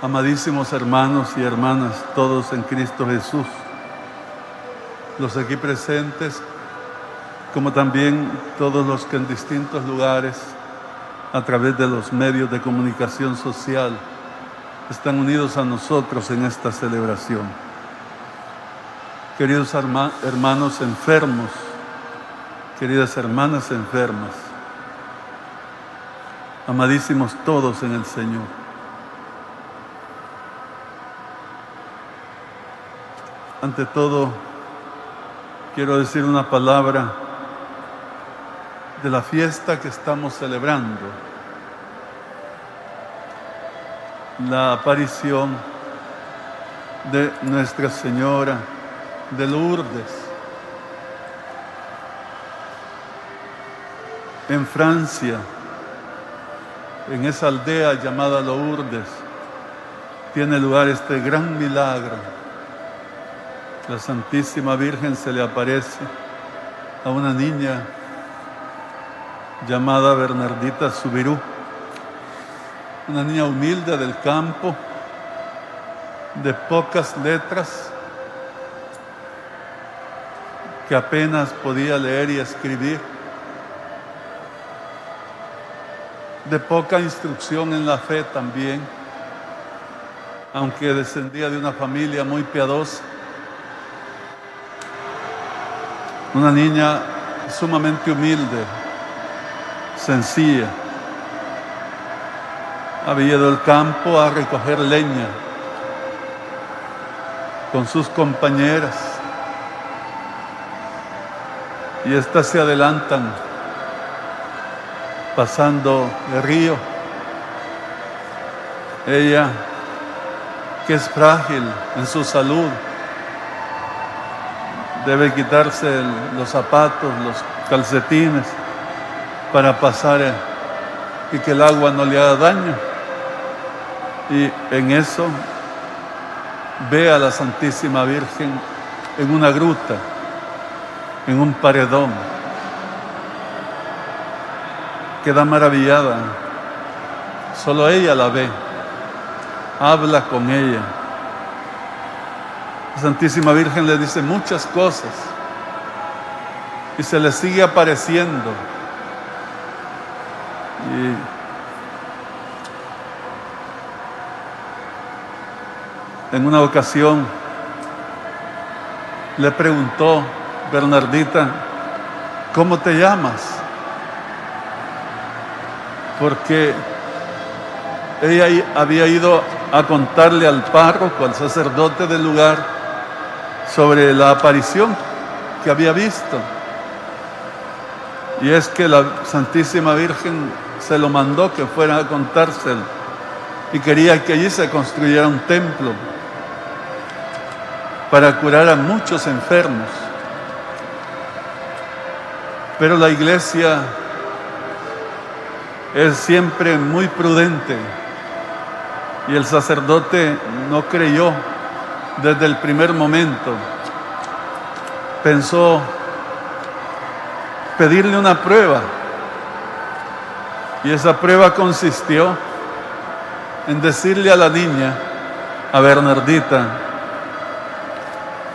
Amadísimos hermanos y hermanas, todos en Cristo Jesús, los aquí presentes, como también todos los que en distintos lugares, a través de los medios de comunicación social, están unidos a nosotros en esta celebración. Queridos hermanos enfermos, queridas hermanas enfermas, amadísimos todos en el Señor. Ante todo, quiero decir una palabra de la fiesta que estamos celebrando, la aparición de Nuestra Señora de Lourdes. En Francia, en esa aldea llamada Lourdes, tiene lugar este gran milagro. La Santísima Virgen se le aparece a una niña llamada Bernardita Soubirous, una niña humilde del campo, de pocas letras, que apenas podía leer y escribir, de poca instrucción en la fe también, aunque descendía de una familia muy piadosa. Una niña sumamente humilde, sencilla. Había ido al campo a recoger leña con sus compañeras. Y estas se adelantan pasando el río. Ella, que es frágil en su salud, debe quitarse los zapatos, los calcetines para pasar y que el agua no le haga daño. Y en eso ve a la Santísima Virgen en una gruta, en un paredón. Queda maravillada. Solo ella la ve, habla con ella. La Santísima Virgen le dice muchas cosas y se le sigue apareciendo. Y en una ocasión le preguntó: Bernardita, ¿cómo te llamas? Porque ella había ido a contarle al párroco, al sacerdote del lugar, sobre la aparición que había visto. Y es que la Santísima Virgen se lo mandó que fuera a contárselo y quería que allí se construyera un templo para curar a muchos enfermos. Pero la Iglesia es siempre muy prudente y el sacerdote no creyó desde el primer momento. Pensó pedirle una prueba, y esa prueba consistió en decirle a la niña, a Bernardita,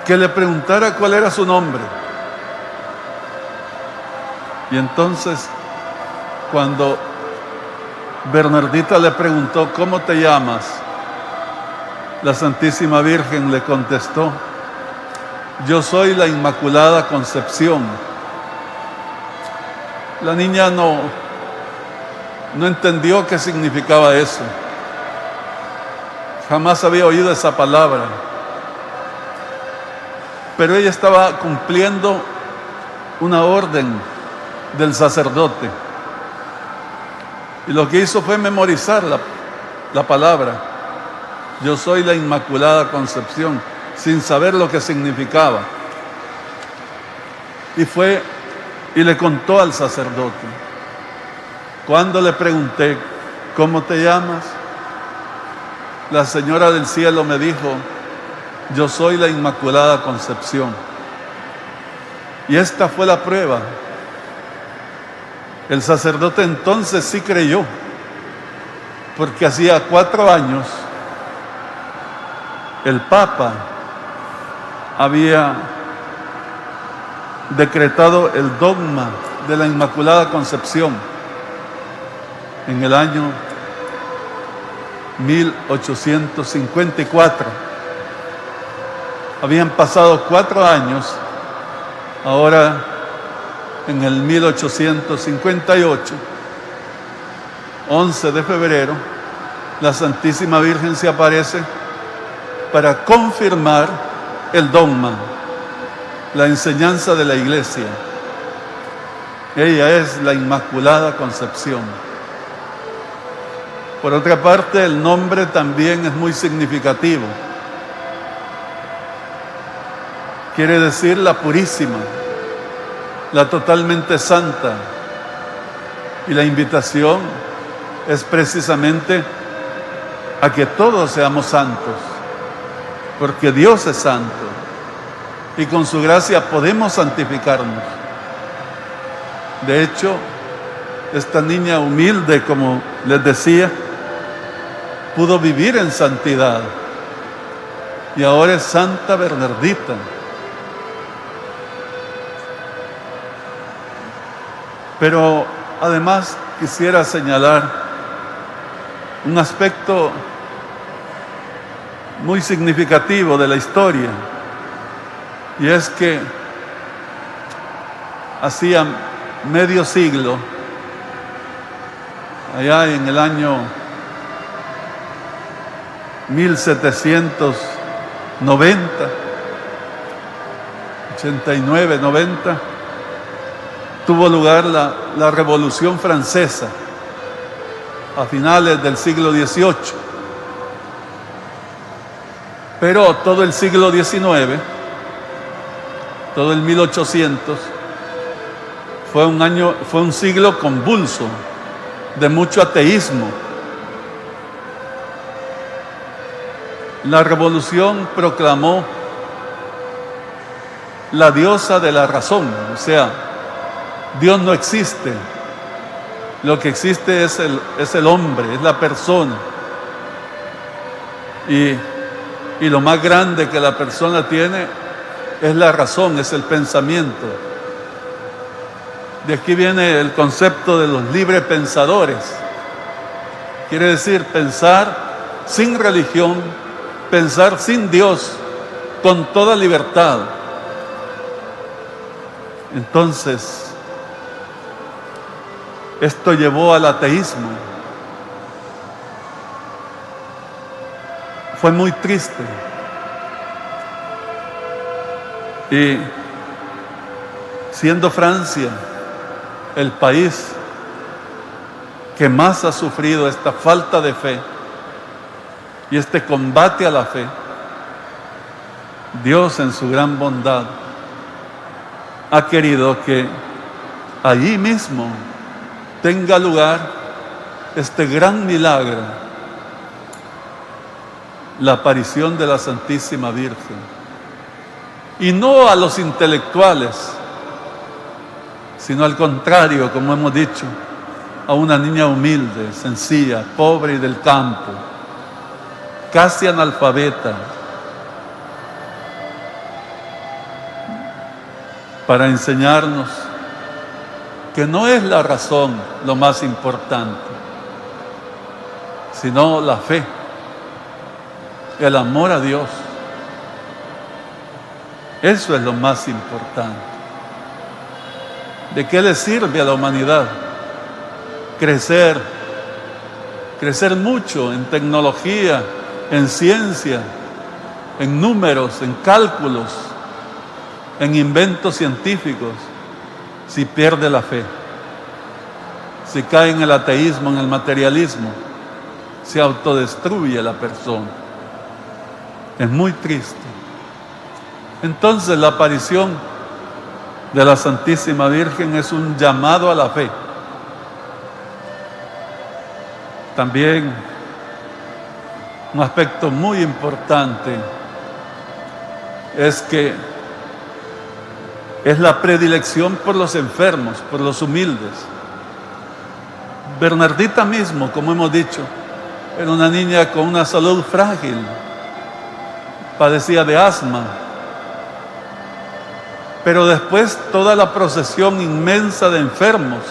que le preguntara cuál era su nombre. Y entonces, cuando Bernardita le preguntó: ¿cómo te llamas?, la Santísima Virgen le contestó: yo soy la Inmaculada Concepción. La niña no entendió qué significaba eso. Jamás había oído esa palabra. Pero ella estaba cumpliendo una orden del sacerdote. Y lo que hizo fue memorizar la palabra. Yo soy la Inmaculada Concepción, sin saber lo que significaba. Y fue y le contó al sacerdote. Cuando le pregunté: ¿cómo te llamas?, la Señora del Cielo me dijo: yo soy la Inmaculada Concepción. Y esta fue la prueba. El sacerdote entonces sí creyó, porque hacía 4 años el Papa había decretado el dogma de la Inmaculada Concepción en el año 1854. Habían pasado 4 años, ahora en el 1858, 11 de febrero, la Santísima Virgen se aparece para confirmar el dogma, la enseñanza de la Iglesia. Ella es la Inmaculada Concepción. Por otra parte, el nombre también es muy significativo. Quiere decir la purísima, la totalmente santa. Y la invitación es precisamente a que todos seamos santos, porque Dios es santo y con su gracia podemos santificarnos. De hecho, esta niña humilde, como les decía, pudo vivir en santidad y ahora es Santa Bernardita. Pero además quisiera señalar un aspecto muy significativo de la historia, y es que hacía medio siglo, allá en el año 1790, 89, 90, tuvo lugar la Revolución Francesa a finales del siglo XVIII. Pero todo el siglo XIX, todo el 1800, fue un siglo convulso, de mucho ateísmo. La revolución proclamó la diosa de la razón, o sea, Dios no existe. Lo que existe es el hombre, es la persona. Y lo más grande que la persona tiene es la razón, es el pensamiento. De aquí viene el concepto de los libres pensadores. Quiere decir pensar sin religión, pensar sin Dios, con toda libertad. Entonces, esto llevó al ateísmo. Fue muy triste. Y siendo Francia el país que más ha sufrido esta falta de fe y este combate a la fe, Dios en su gran bondad ha querido que allí mismo tenga lugar este gran milagro, la aparición de la Santísima Virgen. Y no a los intelectuales, sino al contrario, como hemos dicho, a una niña humilde, sencilla, pobre y del campo, casi analfabeta, para enseñarnos que no es la razón lo más importante, sino la fe, el amor a Dios. Eso es lo más importante. ¿De qué le sirve a la humanidad crecer mucho en tecnología, en ciencia, en números, en cálculos, en inventos científicos, si pierde la fe, si cae en el ateísmo, en el materialismo, se autodestruye la persona? Es muy triste. Entonces la aparición de la Santísima Virgen es un llamado a la fe. También un aspecto muy importante es que es la predilección por los enfermos, por los humildes. Bernardita mismo, como hemos dicho, era una niña con una salud frágil, padecía de asma. Pero después toda la procesión inmensa de enfermos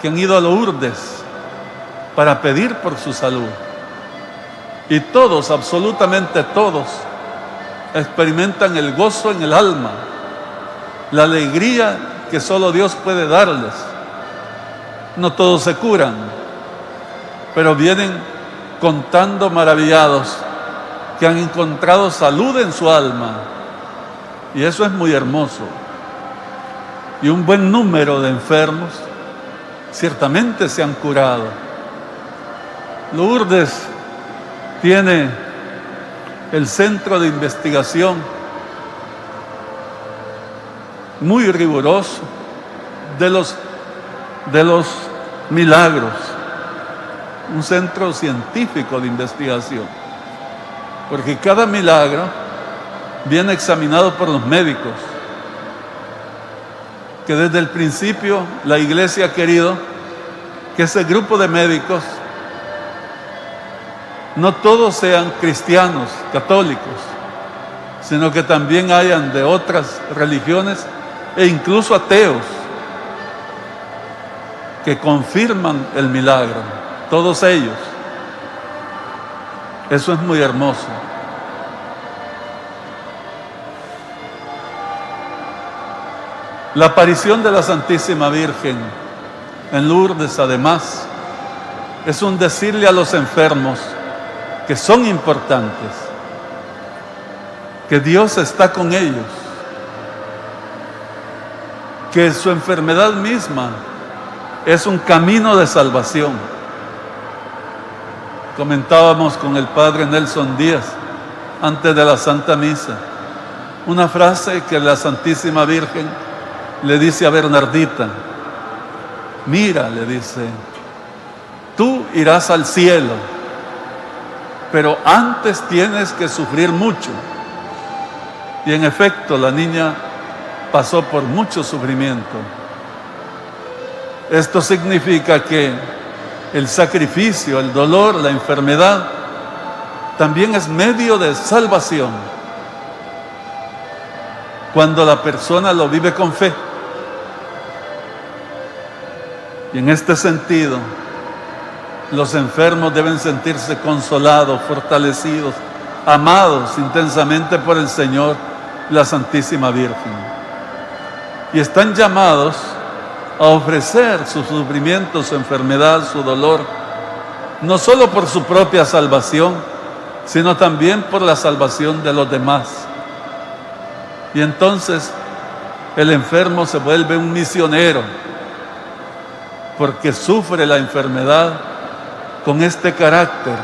que han ido a Lourdes para pedir por su salud. Y todos, absolutamente todos, experimentan el gozo en el alma, la alegría que solo Dios puede darles. No todos se curan, pero vienen contando maravillados que han encontrado salud en su alma. Y eso es muy hermoso. Y un buen número de enfermos ciertamente se han curado. Lourdes tiene el centro de investigación muy riguroso de los milagros, un centro científico de investigación, porque cada milagro viene examinado por los médicos, que desde el principio la Iglesia ha querido que ese grupo de médicos no todos sean cristianos, católicos, sino que también hayan de otras religiones e incluso ateos que confirman el milagro, todos ellos. Eso es muy hermoso. La aparición de la Santísima Virgen en Lourdes, además, es un decirle a los enfermos que son importantes, que Dios está con ellos, que su enfermedad misma es un camino de salvación. Comentábamos con el Padre Nelson Díaz antes de la Santa Misa una frase que la Santísima Virgen le dice a Bernardita: mira, le dice, tú irás al cielo, pero antes tienes que sufrir mucho. Y en efecto, la niña pasó por mucho sufrimiento. Esto significa que el sacrificio, el dolor, la enfermedad, también es medio de salvación, cuando la persona lo vive con fe. Y en este sentido, los enfermos deben sentirse consolados, fortalecidos, amados intensamente por el Señor, la Santísima Virgen. Y están llamados a ofrecer su sufrimiento, su enfermedad, su dolor, no solo por su propia salvación, sino también por la salvación de los demás. Y entonces el enfermo se vuelve un misionero, porque sufre la enfermedad con este carácter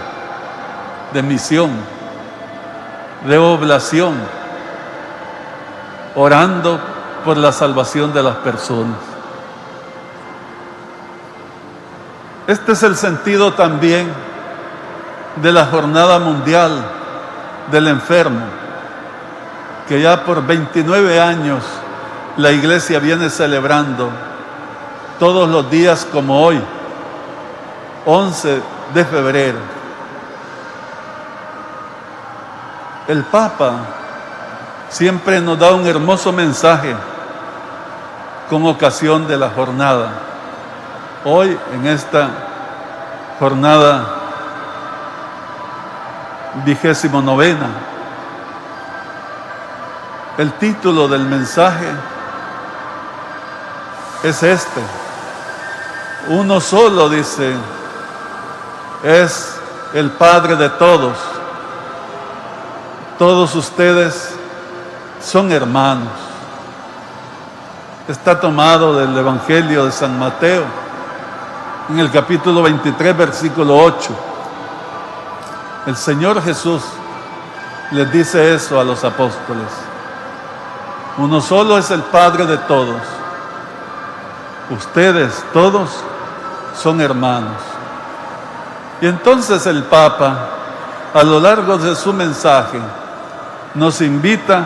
de misión, de oblación, orando por la salvación de las personas. Este es el sentido también de la Jornada Mundial del Enfermo, que ya por 29 años la Iglesia viene celebrando todos los días como hoy, 11 de febrero. El Papa siempre nos da un hermoso mensaje con ocasión de la jornada. Hoy, en esta jornada 29, el título del mensaje es este: uno solo, dice, es el Padre de todos. Todos ustedes son hermanos. Está tomado del Evangelio de San Mateo, en el capítulo 23, versículo 8. El Señor Jesús les dice eso a los apóstoles: uno solo es el Padre de todos. Ustedes todos son hermanos. Y entonces el Papa, a lo largo de su mensaje, nos invita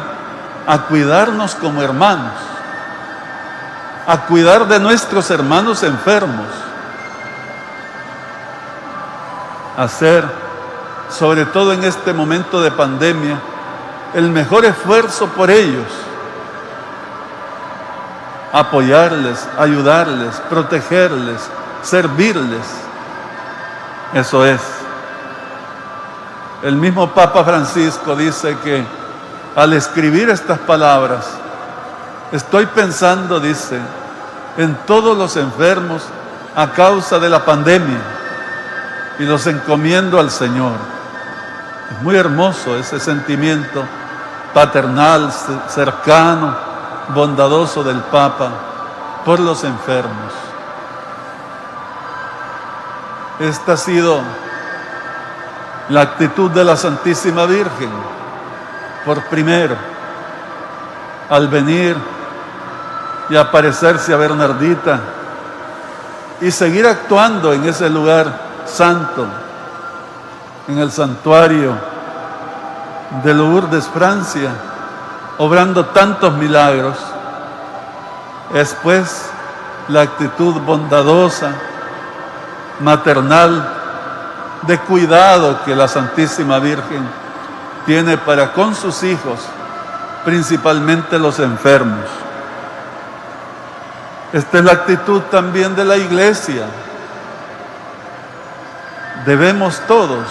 a cuidarnos como hermanos, a cuidar de nuestros hermanos enfermos, a ser sobre todo en este momento de pandemia, el mejor esfuerzo por ellos. Apoyarles, ayudarles, protegerles, servirles. Eso es. El mismo Papa Francisco dice que al escribir estas palabras, estoy pensando, dice, en todos los enfermos a causa de la pandemia y los encomiendo al Señor. Es muy hermoso ese sentimiento paternal, cercano, bondadoso del Papa por los enfermos. Esta ha sido la actitud de la Santísima Virgen, por primero, al venir y aparecerse a Bernardita y seguir actuando en ese lugar santo, en el santuario de Lourdes, Francia, obrando tantos milagros. Es pues la actitud bondadosa, maternal, de cuidado que la Santísima Virgen tiene para con sus hijos, principalmente los enfermos. Esta es la actitud también de la Iglesia. Debemos todos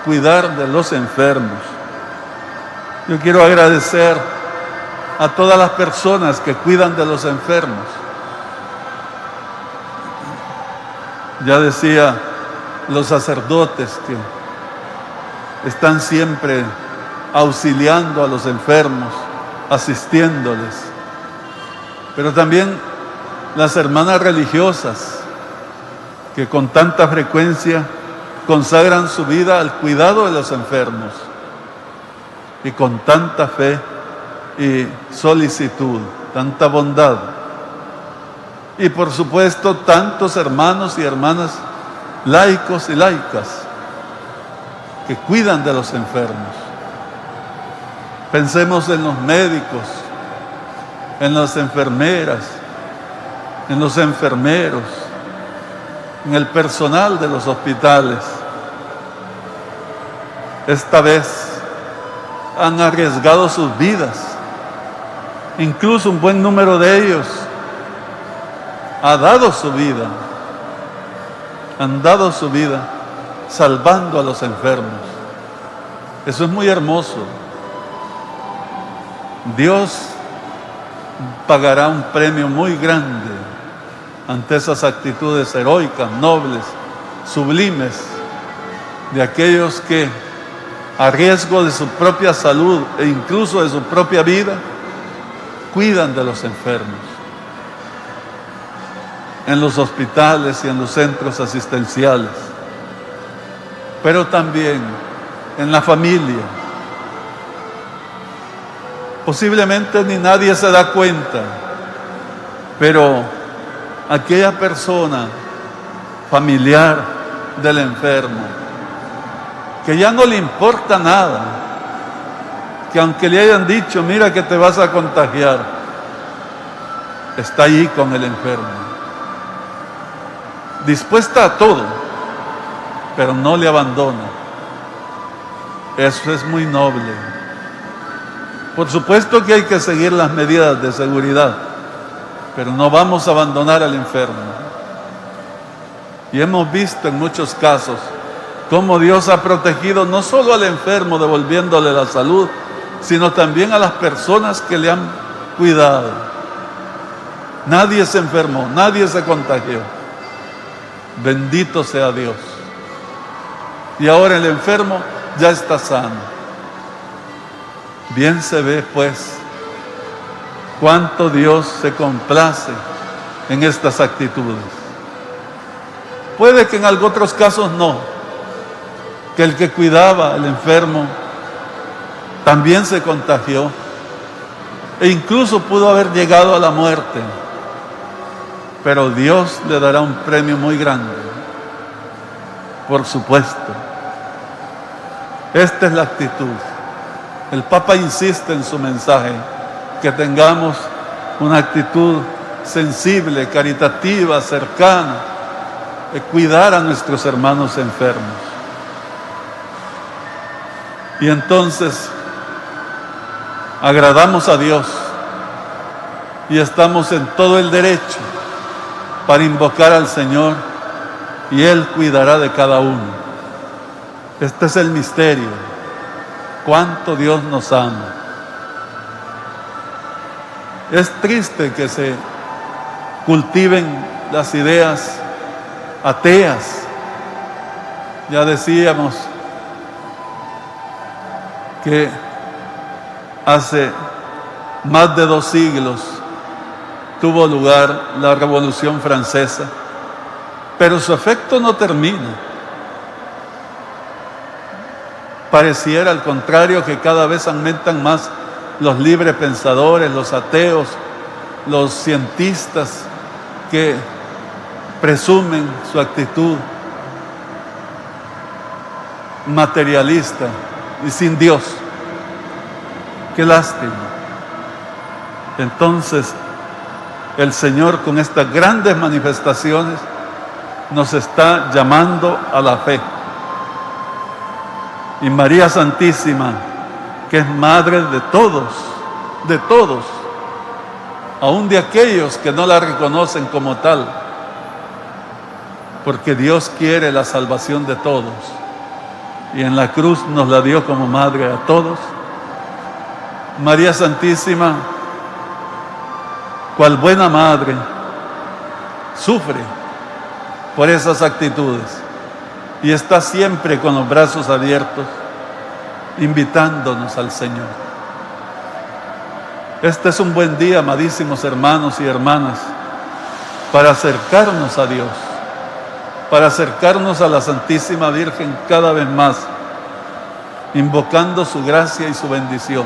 cuidar de los enfermos. Yo quiero agradecer a todas las personas que cuidan de los enfermos. Ya decía, los sacerdotes que están siempre auxiliando a los enfermos, asistiéndoles. Pero también las hermanas religiosas que con tanta frecuencia consagran su vida al cuidado de los enfermos y con tanta fe y solicitud, tanta bondad. Y por supuesto tantos hermanos y hermanas laicos y laicas que cuidan de los enfermos. Pensemos en los médicos, en las enfermeras, en los enfermeros, en el personal de los hospitales. Esta vez han arriesgado sus vidas. Incluso un buen número de ellos ha dado su vida. Han dado su vida salvando a los enfermos. Eso es muy hermoso. Dios pagará un premio muy grande ante esas actitudes heroicas, nobles, sublimes, de aquellos que a riesgo de su propia salud e incluso de su propia vida, cuidan de los enfermos en los hospitales y en los centros asistenciales, pero también en la familia. Posiblemente ni nadie se da cuenta, pero aquella persona familiar del enfermo, que ya no le importa nada, que aunque le hayan dicho, mira que te vas a contagiar, está allí con el enfermo, dispuesta a todo, pero no le abandona. Eso es muy noble. Por supuesto que hay que seguir las medidas de seguridad, pero no vamos a abandonar al enfermo. Y hemos visto en muchos casos cómo Dios ha protegido no solo al enfermo devolviéndole la salud, sino también a las personas que le han cuidado. Nadie se enfermó, nadie se contagió. Bendito sea Dios. Y ahora el enfermo ya está sano. Bien se ve, pues, cuánto Dios se complace en estas actitudes. Puede que en otros casos no, que el que cuidaba al enfermo también se contagió e incluso pudo haber llegado a la muerte, pero Dios le dará un premio muy grande, por supuesto. Esta es la actitud. El Papa insiste en su mensaje que tengamos una actitud sensible, caritativa, cercana, de cuidar a nuestros hermanos enfermos. Y entonces agradamos a Dios y estamos en todo el derecho para invocar al Señor y Él cuidará de cada uno. Este es el misterio. Cuánto Dios nos ama. Es triste que se cultiven las ideas ateas. Ya decíamos que hace más de 2 siglos tuvo lugar la Revolución Francesa, pero su efecto no termina. Pareciera al contrario que cada vez aumentan más los libres pensadores, los ateos, los cientistas que presumen su actitud materialista y sin Dios. Qué lástima. Entonces, el Señor con estas grandes manifestaciones nos está llamando a la fe. Y María Santísima, que es madre de todos, aún de aquellos que no la reconocen como tal, porque Dios quiere la salvación de todos, y en la cruz nos la dio como madre a todos. María Santísima, cual buena madre, sufre por esas actitudes y está siempre con los brazos abiertos, invitándonos al Señor. Este es un buen día, amadísimos hermanos y hermanas, para acercarnos a Dios, para acercarnos a la Santísima Virgen cada vez más, invocando su gracia y su bendición.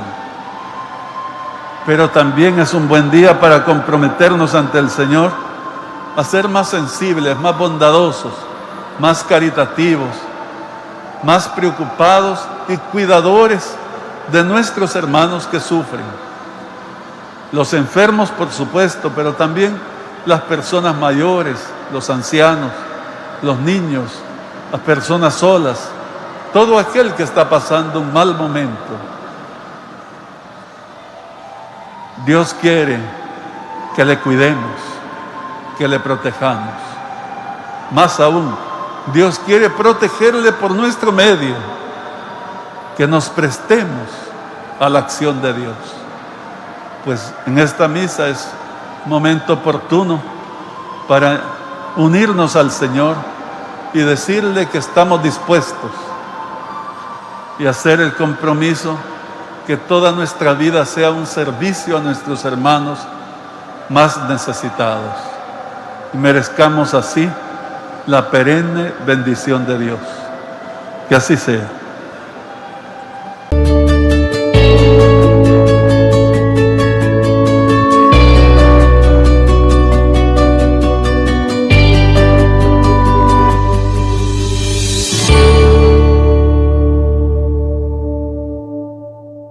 Pero también es un buen día para comprometernos ante el Señor a ser más sensibles, más bondadosos, más caritativos, más preocupados y cuidadores de nuestros hermanos que sufren. Los enfermos, por supuesto, pero también las personas mayores, los ancianos, los niños, las personas solas, todo aquel que está pasando un mal momento. Dios quiere que le cuidemos, que le protejamos. Más aún, Dios quiere protegerle por nuestro medio, que nos prestemos a la acción de Dios. Pues en esta misa es momento oportuno para unirnos al Señor y decirle que estamos dispuestos y hacer el compromiso que toda nuestra vida sea un servicio a nuestros hermanos más necesitados y merezcamos así la perenne bendición de Dios. Que así sea.